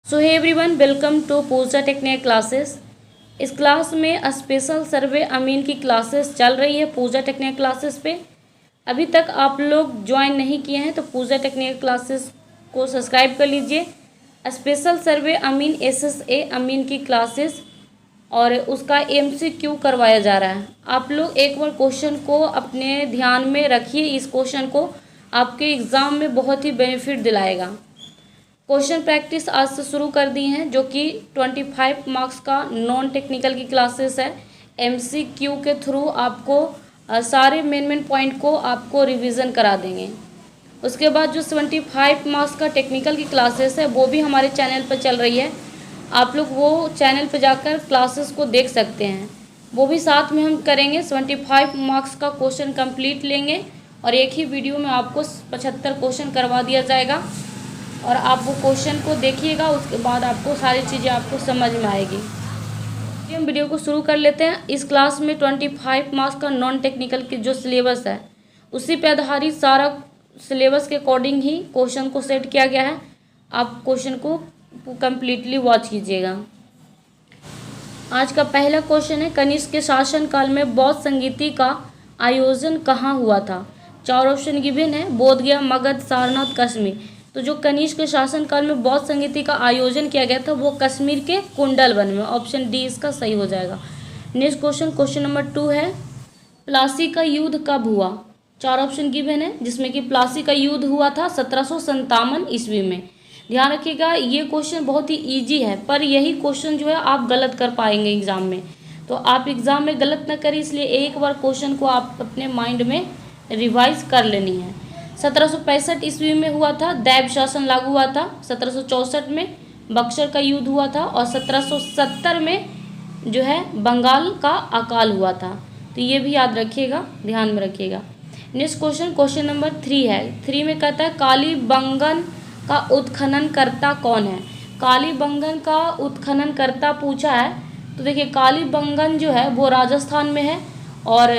So hey everyone, welcome to Pooja technique classes. इस class में special survey अमीन की क्लासेस चल रही है पूजा टेक्निक क्लासेस पे। अभी तक आप लोग ज्वाइन नहीं किए हैं तो पूजा टेक्निक क्लासेस को सब्सक्राइब कर लीजिए। स्पेशल सर्वे अमीन SSA अमीन की क्लासेस और उसका MCQ करवाया जा रहा है। आप लोग एक बार क्वेश्चन को अपने ध्यान में रखिए। इस क्वेश्चन को आपके एग्ज़ाम में बहुत ही बेनिफिट दिलाएगा। क्वेश्चन प्रैक्टिस आज से शुरू कर दी हैं, जो कि 25 मार्क्स का नॉन टेक्निकल की क्लासेस है। MCQ के थ्रू आपको सारे मेन पॉइंट को आपको रिवीजन करा देंगे। उसके बाद जो 75 मार्क्स का टेक्निकल की क्लासेस है वो भी हमारे चैनल पर चल रही है। आप लोग वो चैनल पर जाकर क्लासेस को देख सकते हैं। वो भी साथ में हम करेंगे। 75 मार्क्स का क्वेश्चन कंप्लीट लेंगे और एक ही वीडियो में आपको 75 क्वेश्चन करवा दिया जाएगा और आप वो क्वेश्चन को देखिएगा। उसके बाद आपको सारी चीज़ें आपको समझ में आएगी। हम वीडियो को शुरू कर लेते हैं। इस क्लास में 25 मार्क्स का नॉन टेक्निकल की जो सिलेबस है उसी पे आधारित सारा सिलेबस के अकॉर्डिंग ही क्वेश्चन को सेट किया गया है। आप क्वेश्चन को कम्प्लीटली वॉच कीजिएगा। आज का पहला क्वेश्चन है, कनिष्क के शासनकाल में बौद्ध संगीति का आयोजन कहाँ हुआ था? 4 ऑप्शन गिवन है, बोधगया, मगध, सारनाथ, कश्मीर। तो जो कनिष्क के शासनकाल में बौद्ध संगीति का आयोजन किया गया था वो कश्मीर के कुंडलवन में। ऑप्शन डी इसका सही हो जाएगा। नेक्स्ट क्वेश्चन, क्वेश्चन नंबर 2 है, प्लासी का युद्ध कब हुआ? 4 ऑप्शन गिवन है, जिसमें कि प्लासी का युद्ध हुआ था 1757 ईस्वी में। ध्यान रखिएगा, ये क्वेश्चन बहुत ही ईजी है, पर यही क्वेश्चन जो है आप गलत कर पाएंगे एग्जाम में। तो आप एग्जाम में गलत न करें, इसलिए एक बार क्वेश्चन को आप अपने माइंड में रिवाइज कर लेनी है। 1765 ईस्वी में हुआ था, दैव शासन लागू हुआ था। 1764 में बक्सर का युद्ध हुआ था और 1770 में जो है बंगाल का अकाल हुआ था। तो ये भी याद रखिएगा, ध्यान में रखिएगा। नेक्स्ट क्वेश्चन, क्वेश्चन नंबर 3 है। 3 में कहता है, कालीबंगन का उत्खननकर्ता कौन है? कालीबंगन का उत्खननकर्ता पूछा है। तो देखिए, कालीबंगन जो है वो राजस्थान में है और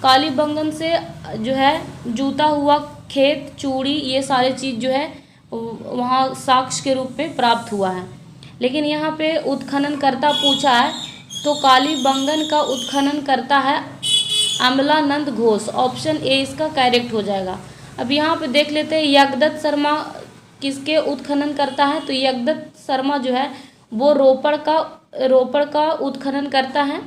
कालीबंगन से जो है जूता हुआ खेत, चूड़ी, ये सारे चीज़ जो है वहाँ साक्ष्य के रूप में प्राप्त हुआ है। लेकिन यहाँ पे उत्खननकर्ता पूछा है, तो कालीबंगन का उत्खननकर्ता है अमलानंद घोष। ऑप्शन ए इसका करेक्ट हो जाएगा। अब यहाँ पे देख लेते हैं, यज्ञदत्त शर्मा किसके उत्खनन करता है? तो यज्ञदत्त शर्मा जो है वो रोपड़ का उत्खनन करता है।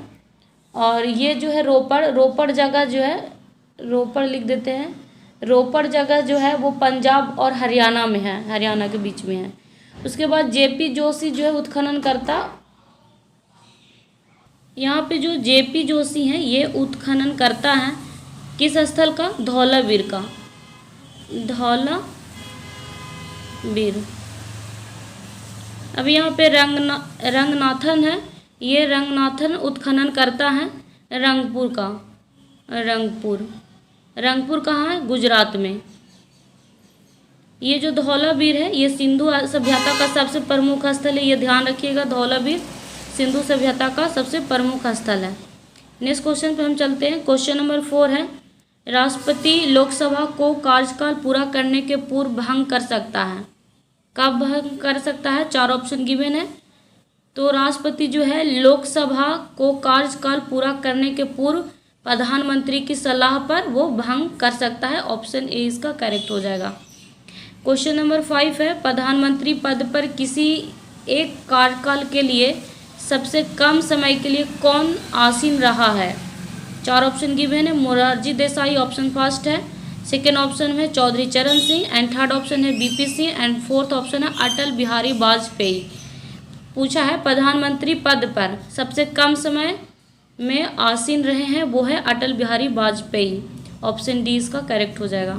और ये जो है रोपड़ जगह जो है, रोपड़ लिख देते हैं, रोपड़ जगह जो है वो पंजाब और हरियाणा में है, हरियाणा के बीच में है। उसके बाद JP जोशी जो है उत्खनन करता। यहाँ पे जो JP जोशी हैं ये उत्खनन करता है किस स्थल का? धौलावीर का, धौलावीर। अब यहाँ पे रंगनाथन है, ये रंगनाथन उत्खनन करता है रंगपुर का। रंगपुर कहाँ है? गुजरात में। ये जो धौलावीर है ये सिंधु सभ्यता का सबसे प्रमुख स्थल है, ये ध्यान रखिएगा। धौलावीर सिंधु सभ्यता का सबसे प्रमुख स्थल है। नेक्स्ट क्वेश्चन पे हम चलते हैं। क्वेश्चन नंबर 4 है, राष्ट्रपति लोकसभा को कार्यकाल पूरा करने के पूर्व भंग कर सकता है। कब भंग कर सकता है? 4 ऑप्शन गिवन है। तो राष्ट्रपति जो है लोकसभा को कार्यकाल पूरा करने के पूर्व प्रधानमंत्री की सलाह पर वो भंग कर सकता है। ऑप्शन ए इसका करेक्ट हो जाएगा। क्वेश्चन नंबर 5 है, प्रधानमंत्री पद पर किसी एक कार्यकाल के लिए सबसे कम समय के लिए कौन आसीन रहा है? 4 ऑप्शन गिवन है। मोरारजी देसाई ऑप्शन फर्स्ट है, सेकेंड ऑप्शन है चौधरी चरण सिंह एंड थर्ड ऑप्शन है BP Singh and fourth option है अटल बिहारी वाजपेयी। पूछा है प्रधानमंत्री पद पर सबसे कम समय में आसीन रहे हैं, वो है अटल बिहारी वाजपेयी। ऑप्शन डी इसका करेक्ट हो जाएगा।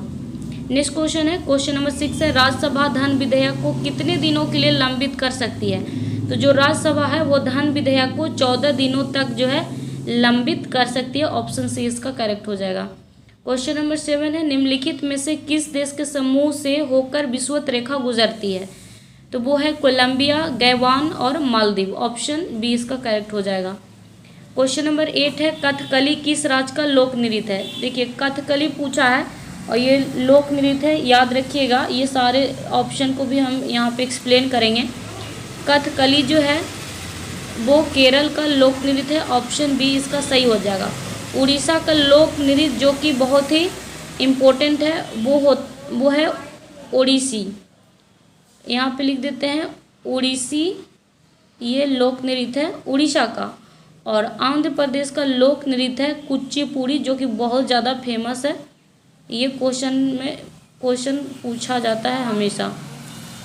नेक्स्ट क्वेश्चन है, क्वेश्चन नंबर 6 है, राज्यसभा धन विधेयक को कितने दिनों के लिए लंबित कर सकती है? तो जो राज्यसभा है वो धन विधेयक को 14 दिनों तक जो है लंबित कर सकती है। ऑप्शन सी इसका करेक्ट हो जाएगा। क्वेश्चन नंबर 7 है, निम्नलिखित में से किस देश के समूह से होकर विषुवत रेखा गुजरती है? तो वो है कोलंबिया, गैवान और मालदीव। ऑप्शन बी इसका करेक्ट हो जाएगा। क्वेश्चन नंबर 8 है, कथकली किस राज्य का लोक नृत्य है? देखिए, कथकली पूछा है और ये लोक नृत्य है, याद रखिएगा। ये सारे ऑप्शन को भी हम यहाँ पे एक्सप्लेन करेंगे। कथकली जो है वो केरल का लोक नृत्य है, ऑप्शन बी इसका सही हो जाएगा। उड़ीसा का लोक नृत्य जो कि बहुत ही इम्पोर्टेंट है वो है ओडिसी। यहाँ पे लिख देते हैं ओडिसी, ये लोक नृत्य है उड़ीसा का। और आंध्र प्रदेश का लोक नृत्य है कुचिपुड़ी, जो कि बहुत ज़्यादा फेमस है। ये क्वेश्चन पूछा जाता है हमेशा।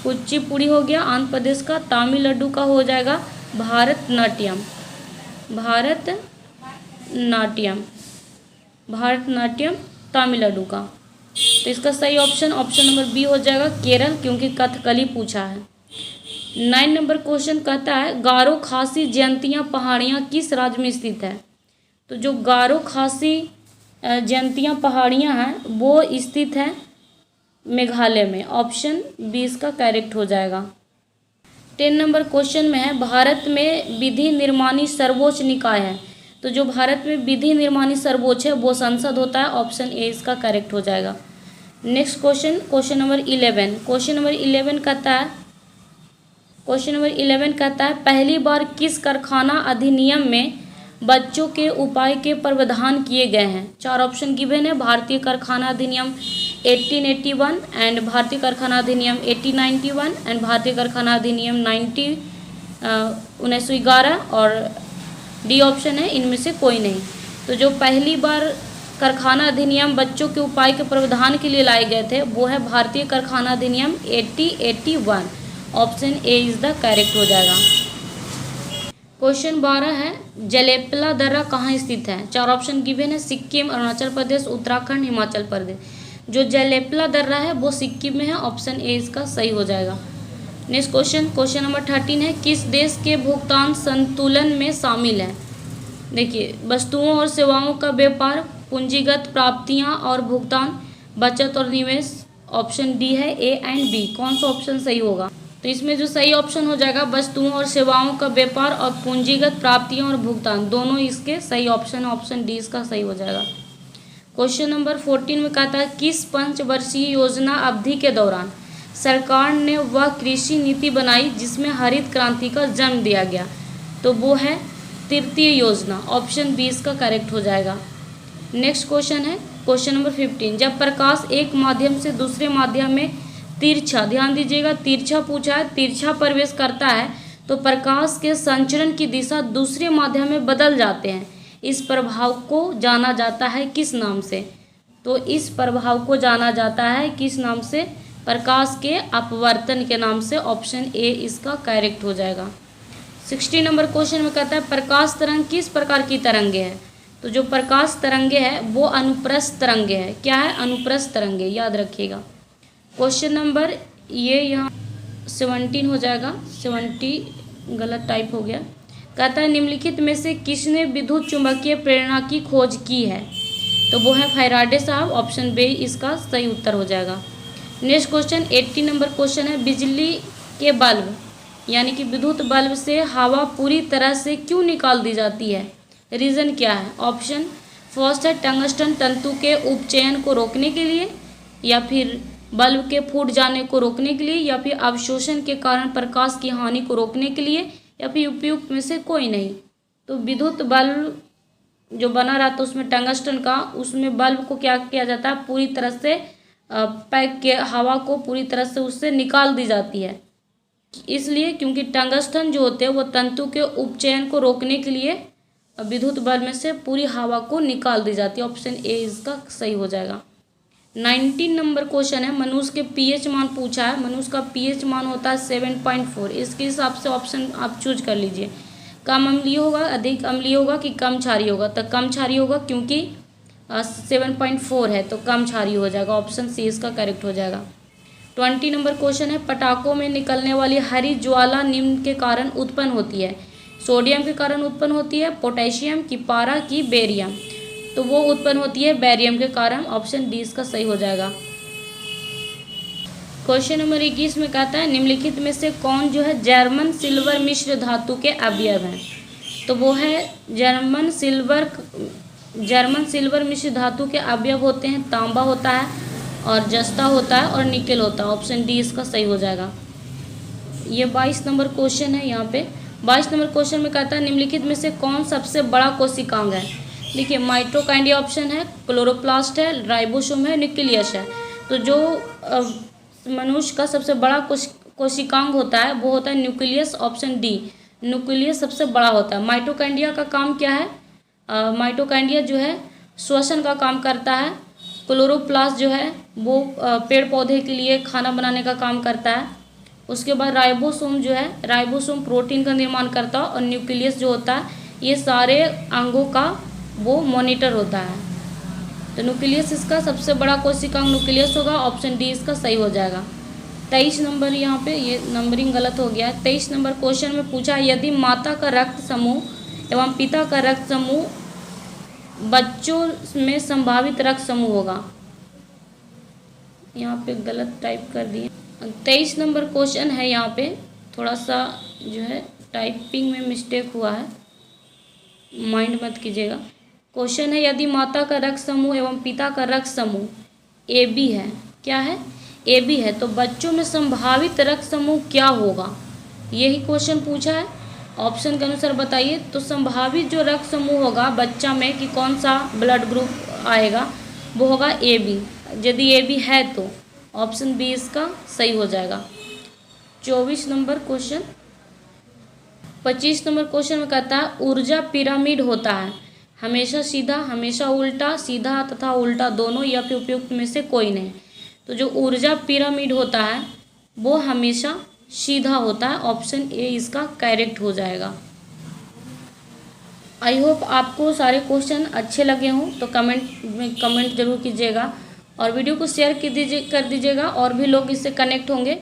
कुचिपुड़ी हो गया आंध्र प्रदेश का। तमिलनाडु का हो जाएगा भारतनाट्यम, भारतनाट्यम तमिलनाडु का। तो इसका सही ऑप्शन नंबर बी हो जाएगा केरल, क्योंकि कथकली पूछा है। 9 नंबर क्वेश्चन कहता है गारो खासी जयंतियाँ पहाड़ियाँ किस राज्य में स्थित है। तो जो गारो खासी जयंतियाँ पहाड़ियाँ हैं वो स्थित है मेघालय में, ऑप्शन बी इसका करेक्ट हो जाएगा। 10 नंबर क्वेश्चन में है भारत में विधि निर्माणी सर्वोच्च निकाय है। तो जो भारत में विधि निर्माणी सर्वोच्च है वो संसद होता है, ऑप्शन ए इसका करेक्ट हो जाएगा। Next question number 11। Question number 11 कहता है पहली बार किस कारखाना अधिनियम में बच्चों के उपाय के प्रावधान किए गए हैं। 4 ऑप्शन गिवन है, भारतीय कारखाना अधिनियम 1881 एंड भारतीय कारखाना अधिनियम 1891 एंड भारतीय कारखाना अधिनियम 1911 और डी ऑप्शन है इनमें से कोई नहीं। तो जो पहली बार कारखाना अधिनियम बच्चों के उपाय के प्रावधान के लिए लाए गए थे वो है भारतीय कारखाना अधिनियम 1881, option A is the correct हो जाएगा। क्वेश्चन 12 है जलेपला दर्रा कहाँ स्थित है। 4 ऑप्शन गिवन है, सिक्किम, अरुणाचल प्रदेश, उत्तराखंड, हिमाचल प्रदेश। जो जलेपला दर्रा है वो सिक्किम में है, ऑप्शन ए इसका सही हो जाएगा। नेक्स्ट क्वेश्चन नंबर 13 है किस देश के भुगतान संतुलन में शामिल है। देखिए वस्तुओं और सेवाओं का व्यापार, पूंजीगत प्राप्तियां और भुगतान, बचत और निवेश, ऑप्शन डी है ए एंड बी। कौन सा ऑप्शन सही होगा। तो इसमें जो सही ऑप्शन हो जाएगा वस्तुओं और सेवाओं का व्यापार और पूंजीगत प्राप्तियां और भुगतान, दोनों इसके सही ऑप्शन, ऑप्शन डी इसका सही हो जाएगा। क्वेश्चन नंबर 14 में कहता है किस पंचवर्षीय योजना अवधि के दौरान सरकार ने वह कृषि नीति बनाई जिसमें हरित क्रांति का जन्म दिया गया। तो वो है तृतीय योजना, ऑप्शन बी इसका करेक्ट हो जाएगा। नेक्स्ट क्वेश्चन है क्वेश्चन नंबर 15। जब प्रकाश एक माध्यम से दूसरे माध्यम में तिरछा, ध्यान दीजिएगा तिरछा पूछा है, तिरछा प्रवेश करता है तो प्रकाश के संचरण की दिशा दूसरे माध्यम में बदल जाते हैं। इस प्रभाव को जाना जाता है किस नाम से। तो इस प्रभाव को जाना जाता है किस नाम से, प्रकाश के अपवर्तन के नाम से, ऑप्शन ए इसका करेक्ट हो जाएगा। 16 नंबर क्वेश्चन में कहता है प्रकाश तरंग किस प्रकार की तरंगे है। तो जो प्रकाश तरंगे है वो अनुप्रस्थ तरंगे है। क्या है, अनुप्रस्थ तरंगे, याद रखिएगा। क्वेश्चन नंबर ये यहाँ 17 हो जाएगा, 70 गलत टाइप हो गया। कहता है निम्नलिखित में से किसने विद्युत चुंबकीय प्रेरणा की खोज की है। तो वो है फैराडे साहब, ऑप्शन बी इसका सही उत्तर हो जाएगा। नेक्स्ट क्वेश्चन 80 नंबर क्वेश्चन है बिजली के बल्ब यानी कि विद्युत बल्ब से हवा पूरी तरह से क्यों निकाल दी जाती है, रीज़न क्या है। ऑप्शन फर्स्ट है टंगस्टन तंतु के उपचयन को रोकने के लिए, या फिर बल्ब के फूट जाने को रोकने के लिए, या फिर अवशोषण के कारण प्रकाश की हानि को रोकने के लिए, या फिर उपयुक्त में से कोई नहीं। तो विद्युत बल्ब जो बना रहा था उसमें टंगस्टन का, उसमें बल्ब को क्या किया जाता है, पूरी तरह से पैक के हवा को पूरी तरह से उससे निकाल दी जाती है। इसलिए क्योंकि टंगस्टन जो होते हैं वो तंतु के उपचयन को रोकने के लिए विद्युत बल्ब में से पूरी हवा को निकाल दी जाती है, ऑप्शन ए इसका सही हो जाएगा। 19 नंबर क्वेश्चन है मनुष्य के पीएच मान पूछा है। मनुष्य का पीएच मान होता है 7.4। इसके हिसाब से ऑप्शन आप चूज कर लीजिए, कम अम्लीय होगा, अधिक अम्लीय होगा कि कम क्षारीय होगा। तो कम क्षारीय होगा क्योंकि 7.4 है तो कम क्षारीय हो जाएगा, ऑप्शन सी इसका करेक्ट हो जाएगा। 20 नंबर क्वेश्चन है पटाखों में निकलने वाली हरी ज्वाला निम्न के कारण उत्पन्न होती है। सोडियम के कारण उत्पन्न होती है, पोटेशियम की, पारा की, बेरियम। तो वो उत्पन्न होती है बेरियम के कारण, ऑप्शन डी इसका सही हो जाएगा। क्वेश्चन नंबर 21 में कहता है निम्नलिखित में से कौन जो है जर्मन सिल्वर मिश्र धातु के अवयव हैं। तो वो है जर्मन सिल्वर मिश्र धातु के अवयव होते हैं, तांबा होता है और जस्ता होता है और निकेल होता है, ऑप्शन डी इसका सही हो जाएगा। ये 22 नंबर क्वेश्चन है। यहाँ पे 22 नंबर क्वेश्चन में कहता है निम्नलिखित में से कौन सबसे बड़ा कोशिकांग है। देखिए माइटोकॉन्ड्रिया ऑप्शन है, क्लोरोप्लास्ट है, राइबोसोम है, न्यूक्लियस है। तो जो मनुष्य का सबसे बड़ा कोशिकांग होता है वो होता है न्यूक्लियस, ऑप्शन डी, न्यूक्लियस सबसे बड़ा होता है। माइटोकॉन्ड्रिया का काम क्या है? माइटोकॉन्ड्रिया जो है श्वसन का काम करता है। क्लोरोप्लास्ट जो है वो पेड़ पौधे के लिए खाना बनाने का काम करता है। उसके बाद राइबोसोम जो है, राइबोसोम प्रोटीन का निर्माण करता है। और न्यूक्लियस जो होता है ये सारे अंगों का वो मॉनिटर होता है। तो न्यूक्लियस इसका सबसे बड़ा कोशिकांग न्यूक्लियस होगा, ऑप्शन डी इसका सही हो जाएगा। 23 नंबर, यहाँ पे ये नंबरिंग गलत हो गया है। 23 नंबर क्वेश्चन में पूछा यदि माता का रक्त समूह एवं पिता का रक्त समूह बच्चों में संभावित रक्त समूह होगा। यहाँ पे गलत टाइप कर दिए। 23 नंबर क्वेश्चन है, यहाँ पे थोड़ा सा जो है टाइपिंग में मिस्टेक हुआ है, माइंड मत कीजिएगा। क्वेश्चन है यदि माता का रक्त समूह एवं पिता का रक्त समूह ए बी है, क्या है? ए बी है, तो बच्चों में संभावित रक्त समूह क्या होगा, यही क्वेश्चन पूछा है। ऑप्शन के अनुसार बताइए। तो संभावित जो रक्त समूह होगा बच्चा में कि कौन सा ब्लड ग्रुप आएगा, वो होगा ए बी। यदि ए बी है तो ऑप्शन बी इसका सही हो जाएगा। 24 नंबर क्वेश्चन, 25 नंबर क्वेश्चन में कहता है ऊर्जा पिरामिड होता है हमेशा सीधा, हमेशा उल्टा, सीधा तथा उल्टा दोनों, या फिर उपयुक्त में से कोई नहीं। तो जो ऊर्जा पिरामिड होता है वो हमेशा सीधा होता है, ऑप्शन ए इसका करेक्ट हो जाएगा। आई होप आपको सारे क्वेश्चन अच्छे लगे हों, तो कमेंट जरूर कीजिएगा और वीडियो को शेयर कर दीजिएगा और भी लोग इससे कनेक्ट होंगे।